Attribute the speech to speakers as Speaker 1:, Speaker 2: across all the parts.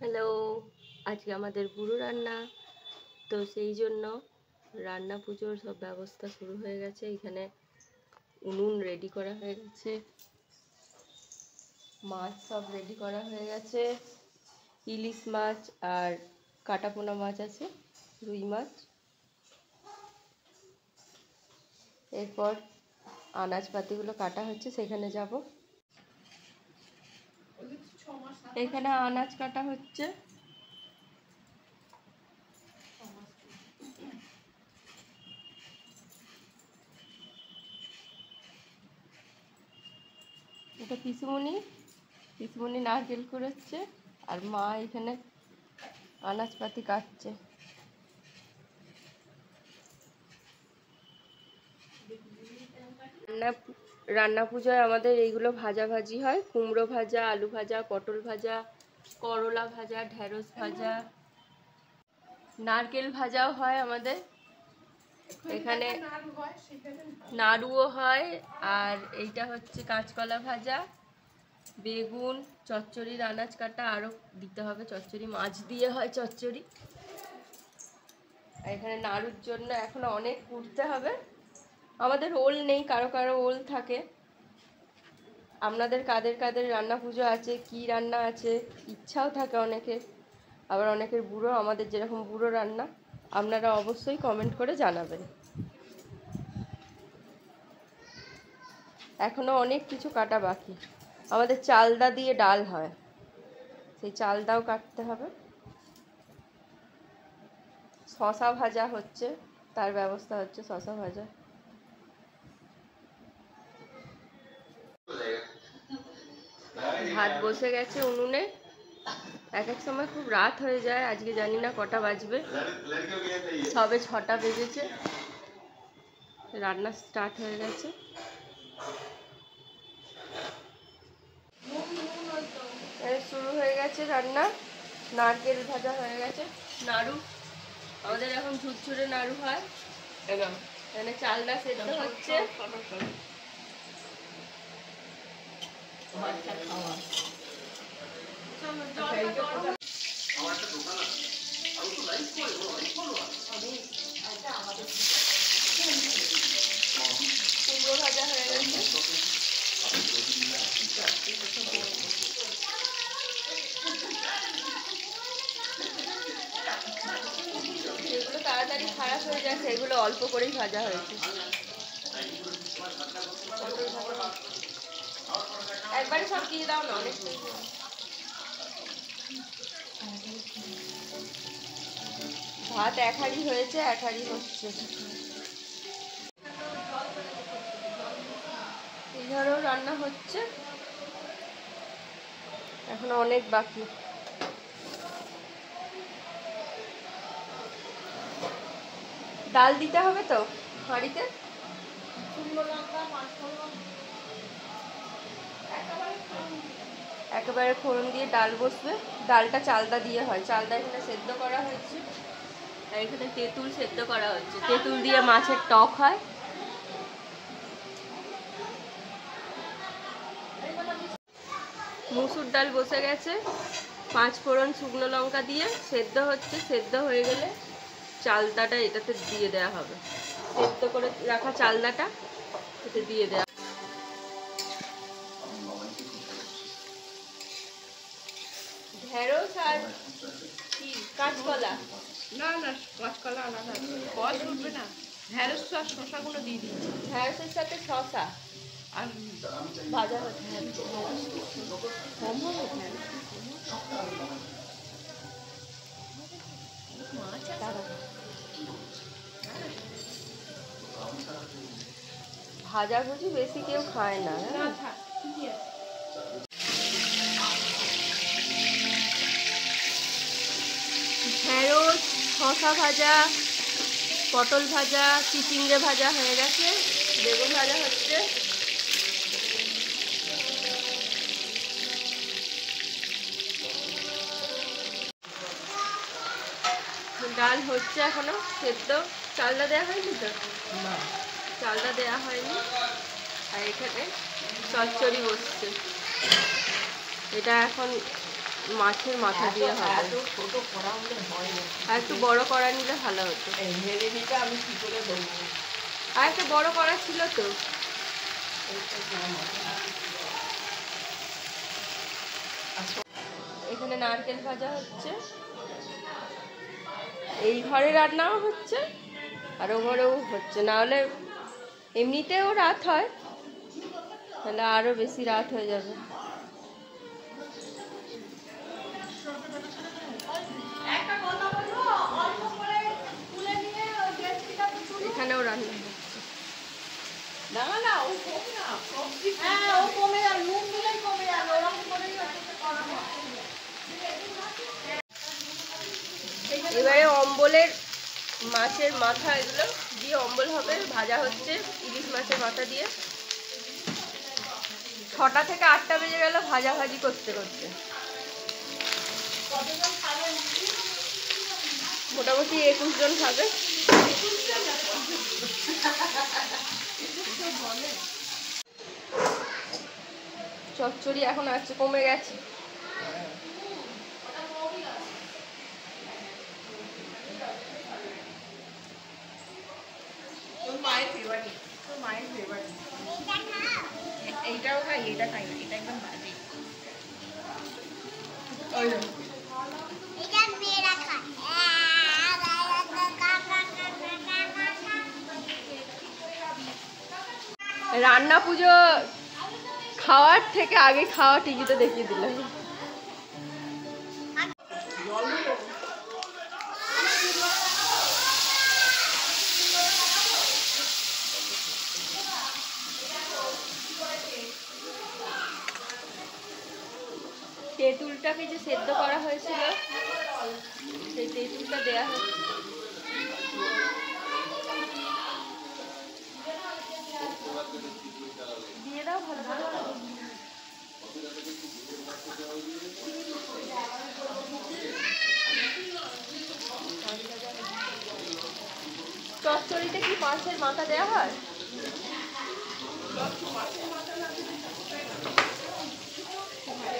Speaker 1: Hello, আজকে আমাদের গুরু রান্না। তো সেই জন্য রান্না পুজোর সব ব্যবস্থা শুরু হয়ে গেছে। এখানে উনুন রেডি করা হয়ে গেছে, মাছ সব রেডি করা হয়ে গেছে। ইলিশ মাছ আর কাটাপোনা মাছ আছে, রুই মাছ। এরপর আনাজপাতিগুলো কাটা হচ্ছে, সেখানে যাব। এখানে আনাজ কাটা হচ্ছে। এটা পিসুমনি নারকেল কুড়োচ্ছে, আর মা এখানে আনাজপাতি কাটছে। রান্না পুজোয় আমাদের এইগুলো ভাজাভাজি হয়। কুমড়ো ভাজা, আলু ভাজা, পটল ভাজা, করলা ভাজা, ঢেঁড়স ভাজা, নারকেল ভাজাও হয় আমাদের এখানে, নাড়ুও হয়। আর এইটা হচ্ছে কাঁচকলা ভাজা, বেগুন, চচ্চড়ির আনাজ কাটা, আরও দিতে হবে চচ্চড়ি, মাছ দিয়ে হয় চচ্চড়ি। আর এখানে নাড়ুর জন্য এখনো অনেক কুটতে হবে। আমাদের ওল নেই, কারো কারো ওল থাকে। আপনাদের কাদের কাদের রান্না পুজো আছে, কি রান্না আছে, ইচ্ছাও থাকে অনেকের, আবার অনেকের বুড়ো, আমাদের যেরকম বুড়ো রান্না, আপনারা অবশ্যই কমেন্ট করে জানাবেন। এখনো অনেক কিছু কাটা বাকি। আমাদের চালদা দিয়ে ডাল হয়, সেই চালদাও কাটতে হবে। শশা ভাজা হচ্ছে, তার ব্যবস্থা হচ্ছে, শশা ভাজা। ভাত বসে গেছে উনুনে। এক এক সময় খুব রাত হয়ে যায়, আজকে জানি না কটা বাজবে, সবে 6টা বেজেছে। রান্না স্টার্ট হয়ে গেছে। শুরু হয়ে গেছে রান্না। নারকেল ভাজা হয়ে গেছে। নাড়ু আমাদের এখন ঝুরঝুরে নাড়ু হয়। এখানে চালটা সেদ্ধ হচ্ছে। কুমড়ো ভাজা হয়ে গেছে। যেগুলো তাড়াতাড়ি খারাপ হয়ে যায় সেগুলো অল্প করেই ভাজা হয়েছে। একবারে সব দিয়ে দাও না, অনেক ভাত এক হাঁড়ি হয়েছে, এক হাঁড়ি হচ্ছে। এধারেও রান্না হচ্ছে, এখনো অনেক বাকি। ডাল দিতে হবে তো হাঁড়িতে। একেবারে ফোড়ন দিয়ে ডাল বসবে। ডালটা চালদা দিয়ে হয়, চালদা এখানে সেদ্ধ করা হয়েছে। আর এখানে তেঁতুল সেদ্ধ করা হচ্ছে, তেঁতুল দিয়ে মাছের টক হয়। মুসুর ডাল বসে গেছে, 5 ফোড়ন শুকনো লঙ্কা দিয়ে সেদ্ধ হচ্ছে। সেদ্ধ হয়ে গেলে চালদাটা এটাতে দিয়ে দেওয়া হবে, সেদ্ধ করে রাখা চালদাটা এতে দিয়ে দেওয়া। ঢেঁড়স আর কি কাঁচকলা,
Speaker 2: না না কাঁচকলা আলাদা আছে, কষ উঠবে না। ঢেঁড়স আর শশাগুলো দিয়ে দিই।
Speaker 1: ঢেঁড়সের সাথে শসা
Speaker 2: আর
Speaker 1: ভাজা হচ্ছে।
Speaker 2: কম হবে
Speaker 1: ভাজা ভুজি বেশি কেউ খায় না। ঢেঁড়স, শসা ভাজা, পটল ভাজা, চিচিঙ্গে ভাজা হয়ে গেছে, বেগুন ভাজা হচ্ছে। ডাল হচ্ছে এখনো সেদ্ধ। চালটা দেওয়া হয়নি তো, চালটা দেওয়া হয়নি। আর এখানে চচ্চড়ি বসছে, এটা এখন মাছের মাথা দিয়ে হবে।
Speaker 2: ছোট কড়া হলে হয় না,
Speaker 1: আর একটু বড় কড়া নিলে ভালো হতো।
Speaker 2: ভেড়ে আমি কি করে দেবো?
Speaker 1: আর একটা বড় কড়া ছিল তো। এখানে নারকেল ভাজা হচ্ছে, এই ঘরে রান্নাও হচ্ছে আর ও ঘরেও হচ্ছে, না হলে এমনিতেও রাত হয়, তাহলে আরো বেশি রাত হয়ে যাবে। এখানেও রান্না হচ্ছে।
Speaker 2: না না, ও কম না, সবজি
Speaker 3: ও কমে যাবে, নুন দিলেই কমে যাবে, ওরকম করেই করা হয়।
Speaker 1: এবারে অম্বলের মাছের মাথা এগুলো দিয়ে অম্বল হবে, ভাজা হচ্ছে ইলিশ মাছের মাথা দিয়ে। 6টা থেকে 8টা বেজে গেল ভাজাভাজি করতে করতে। মোটামুটি 21 জন খাবে। চচ্চড়ি এখন আছে, কমে গেছে।
Speaker 2: তোর মায়ের ফেভারিট, তোর মায়ের ফেভারিট। এইটাও খাই, এটা খাই না, এটা একদম বাজে। ওই
Speaker 3: এটা মেয়েরা খায়।
Speaker 1: রান্না পুজো খাওয়ার থেকে আগে খাওয়া টিভিতে দেখিয়ে দিলাম। তেঁতুলটাকে যে সেদ্ধ করা হয়েছিল সেই তেঁতুলটা দেয়া হচ্ছে। দিয়ে দাও ভালো ভালো। চচ্চড়িতে কি মাছের মাথা দেওয়া হয়?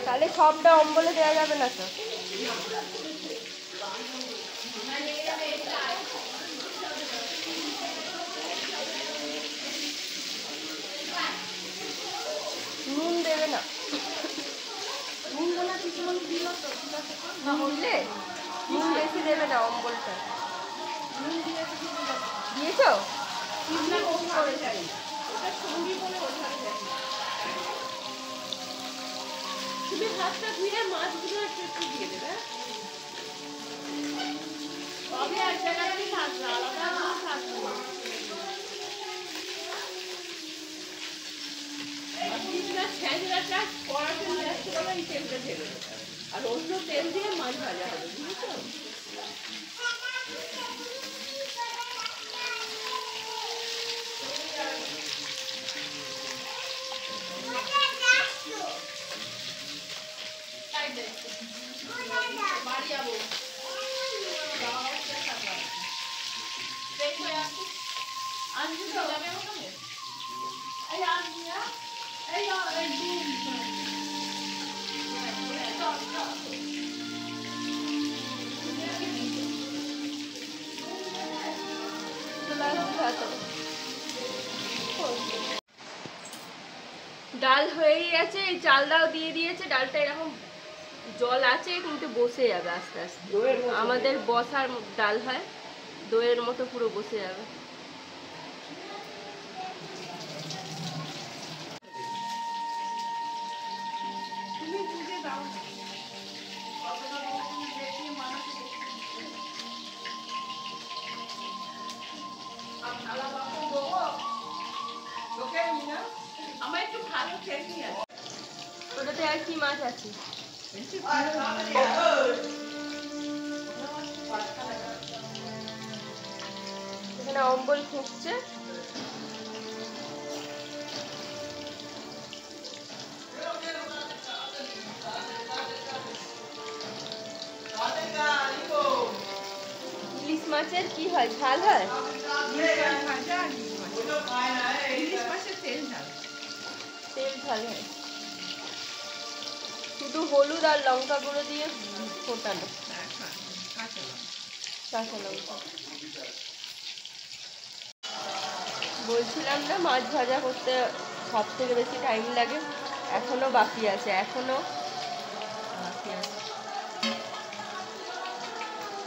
Speaker 1: তাহলে সবটা অম্বলে দেওয়া যাবে না তো? নুন দেবে না? বুঝলে, নুন বেশি দেবে না অম্বলটা। দিয়েছো?
Speaker 2: তুমি হাতটা ধুয়ে মাছগুলো একটু দিয়ে দেবে। তবে এক জায়গাতেই থাকবে, আলাদা আলাদা থাকবে না। ছেঁচড়াটা কড়াতে নিয়ে আসতে পারবে, এই তেলটা ঢেলে দেবে, আর অন্য তেল দিয়ে মাছ ভাজা হবে, বুঝেছো? বাড়ি যাবো। আসবি তো? যাবে ওখানে? এই আসবি না? এই
Speaker 1: ডাল হয়েই গেছে, এই চালটাও দিয়ে দিয়েছে। ডালটা এরকম জল আছে কিন্তু বসে যাবে আস্তে আস্তে। আমাদের বসার ডাল হয়, দইয়ের মতো পুরো বসে যাবে।
Speaker 2: আমার একটু ভালো খেয়ে আছে।
Speaker 1: ওটাতে আর কি মাছ আছে? এখানে অম্বল ফুটছে। ইলিশ মাছের কি হয়, ঝাল হয়?
Speaker 2: ইলিশ মাছের তেল ঝাল।
Speaker 1: তেল ঝাল হয়। শুধু শুধু হলুদ আর লঙ্কা গুঁড়ো দিয়ে ফোটানো, কাঁচা লঙ্কা। বলছিলাম না মাছ ভাজা করতে সব থেকে বেশি টাইম লাগে, এখনো বাকি আছে, এখনো বাকি আছে।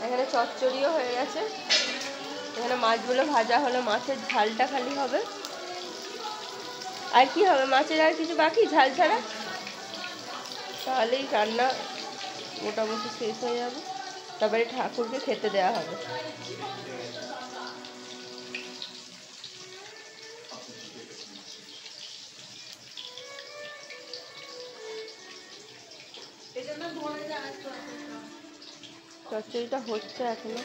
Speaker 1: এখানে চচ্চড়িও হয়ে গেছে, এখানে মাছগুলো ভাজা হলো, মাছের ঝালটা খালি হবে। আর কি হবে, মাছের আর কিছু বাকি ঝাল ছাড়া, তাহলেই রান্না মোটামুটি শেষ হয়ে যাবে। তারপরে ঠাকুরকে খেতে দেওয়া হবে। চচ্চড়িটা হচ্ছে এখনো।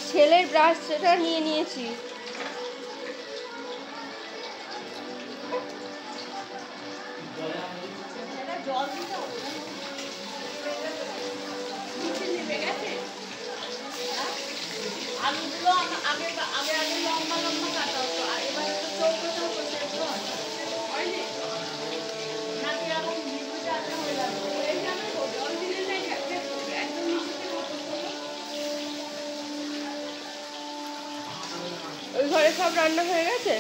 Speaker 1: ছেলের ব্রাশটা নিয়ে নিয়েছি।
Speaker 3: আলুগুলো আগে আগে আগে লম্বা লম্বা কাটা হতো, আর এবারে তো চৌকো চৌকো শেষ হয়নি নাকি এখন নিচে আটা হয়ে যাবে। এইখানে জল দিলে না একদম নিচে
Speaker 1: ওই ঘরে সব রান্না হয়ে গেছে।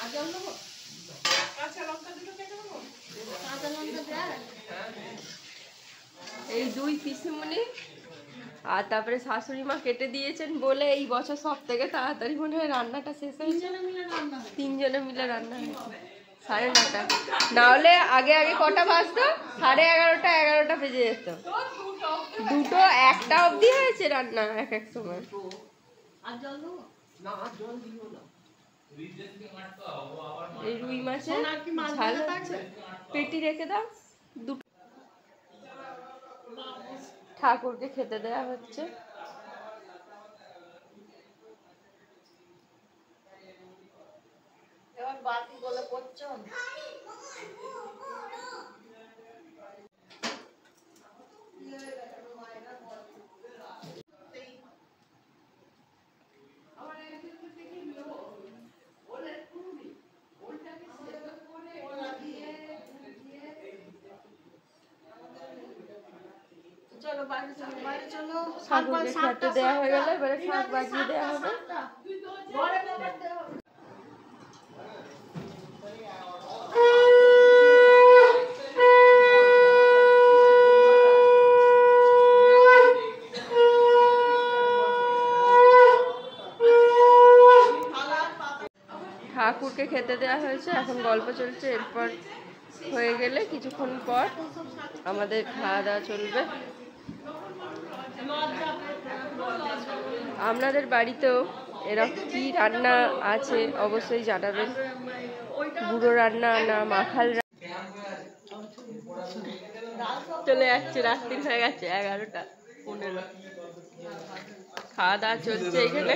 Speaker 3: আর জল দেবো, কাঁচা লঙ্কা দুটো কেটে দেবো, কাঁচা লঙ্কা দেয়।
Speaker 1: এই দুই পিসিমণি আর তারপরে শাশুড়ি মা কেটে দিয়েছেন বলে এই বছর সব থেকে তাড়াতাড়ি মনে হয় রান্নাটা শেষ হয়েছে। তিনজনে মিলে রান্না হয়েছে 9:30। না হলে আগে আগে কটা বাজতো, 11:30 11টা বেজে যেত। দুটো একটা অবধি হয়েছে রান্না এক এক সময়।
Speaker 3: আর জল দেবো
Speaker 2: না, জল দিও না।
Speaker 1: এই রুই মাছের ঝাল হচ্ছে, পেটি রেখে দাও। দুটো ঠাকুরকে খেতে দেওয়া হচ্ছে।
Speaker 3: এবার বাকি বলে পড়ছো। চলো বাইরে চলো, বাইরে চলো।
Speaker 1: ঠাকুরকে খেতে দেওয়া হয়ে গেলে এবারে শাক বাজিয়ে দেওয়া হবে।
Speaker 3: ঘরে খাবার দেওয়া হবে।
Speaker 1: ঠাকুরকে খেতে দেওয়া হয়েছে, এখন গল্প চলছে। এরপর হয়ে গেলে কিছুক্ষণ পর আমাদের খাওয়া দাওয়া চলবে। আপনাদের বাড়িতেও এরকম কি রান্না আছে অবশ্যই জানাবেন। গুঁড়ো রান্না না মাখাল চলে যাচ্ছে, রাত্রি হয়ে গেছে 11:15। খাওয়া দাওয়া চলছে এখানে।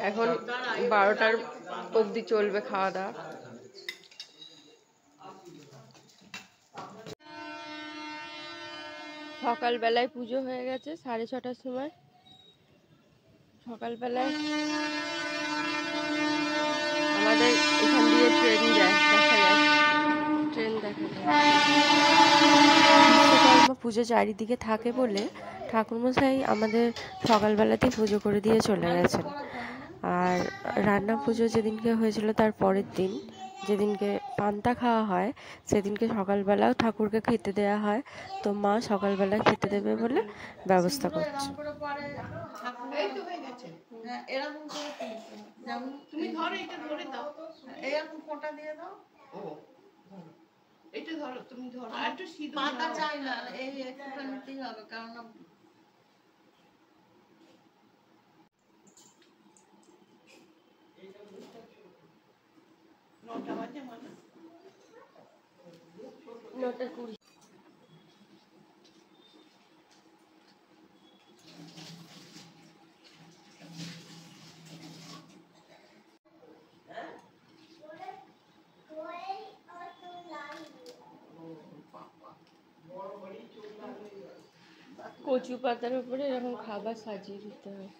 Speaker 1: এখন 12টার অবধি চলবে খাওয়া দাওয়া। সকালবেলায় পুজো হয়ে গেছে 6:30টার সময়। সকালবেলায় আমাদের এখান দিয়ে ট্রেন যায়, দেখা যায় ট্রেন দেখা যায়। বিশ্বকর্মা পুজো চারিদিকে থাকে বলে ঠাকুরমশাই আমাদের সকালবেলাতেই পুজো করে দিয়ে চলে গেছেন। আর রান্না পুজো যেদিনকে হয়েছিল তার পরের দিন, যেদিনকে পান্তা খাওয়া হয়, সেদিনকে সকালবেলাও ঠাকুরকে খেতে দেওয়া হয়। তো মা সকালবেলা খেতে দেবে বলে ব্যবস্থা করছে।
Speaker 3: এই তো হয়ে গেছে। হ্যাঁ, এরকম করে যেমন তুমি ধরো, এটা ধরে দাও, এরকম ফোঁটা দিয়ে দাও। ও এটা ধরো, তুমি ধরো, আর একটু সিঁদুর পাতা চাই না, এই একটুখানি নিতেই হবে, কারণ নটা বাজে মানে
Speaker 1: 9:20। কচু পাতার উপরে এরকম খাবার সাজিয়ে দিতে হয়।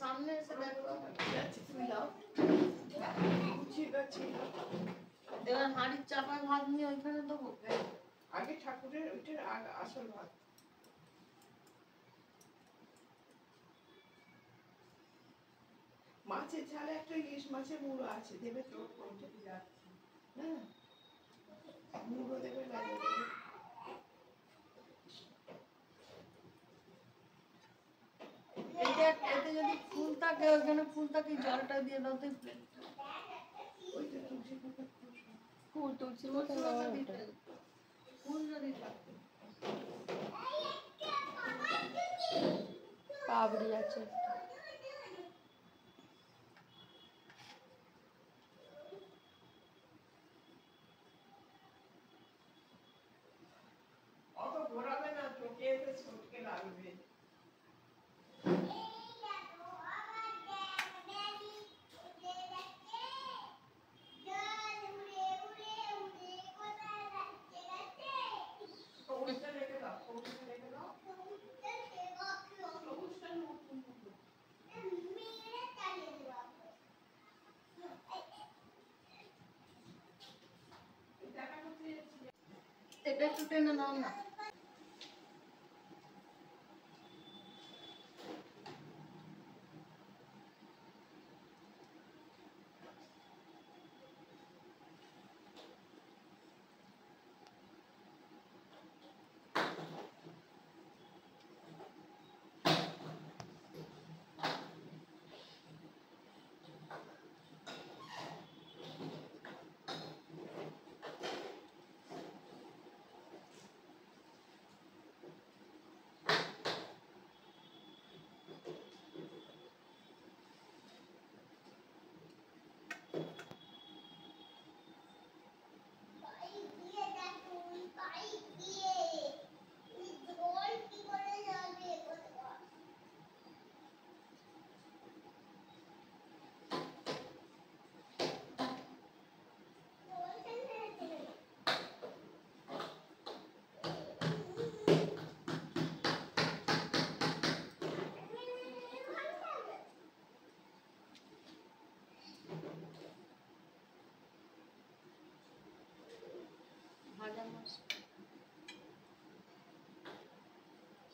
Speaker 3: সামনে এসে দেখো এবার হাঁড়ির চাপায় ভাত নিয়ে ওইখানে দেবো।
Speaker 2: আগে ঠাকুরের ওইটার আসল ভাত। মাছের ঝালে একটা ইলিশ মাছের মুড়ো আছে, দেবে তো? হ্যাঁ, মুড়ো দেবে, গাজর দেবে।
Speaker 3: এতে যদি ফুল থাকে ওইখানে ফুল থাকে জলটা দিয়ে দাও তো
Speaker 2: ওইটা তুলসী পাতা
Speaker 1: ফুল তুলসী পাতা নয় ওটা।
Speaker 3: ফুল যদি থাকে
Speaker 1: পাবড়ি আছে।
Speaker 2: অত ঘোরাবে না, চোখে এসে ছটকে লাগবে।
Speaker 3: এটা একটু টেনে নাও না।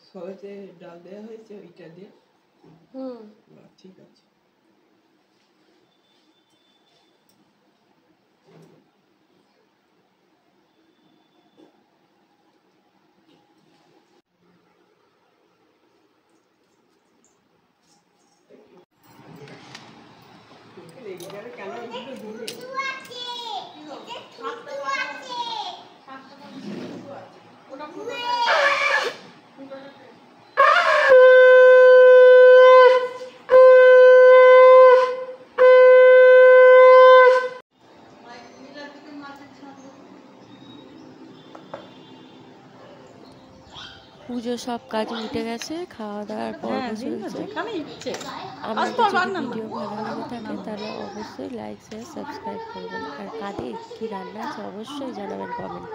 Speaker 2: সহজে ডাল দেওয়া হয়েছে ওইটা দিয়ে। ঠিক আছে। কেন
Speaker 1: পুজো সব কাজ মিটে গেছে, খাওয়া দাওয়ার পর চলছে। আমার যদি ভিডিও ভালো লেগে থাকে তাহলে অবশ্যই লাইক শেয়ার সাবস্ক্রাইব করবেন। আর কাদের কি রান্না আছে অবশ্যই জানাবেন কমেন্ট।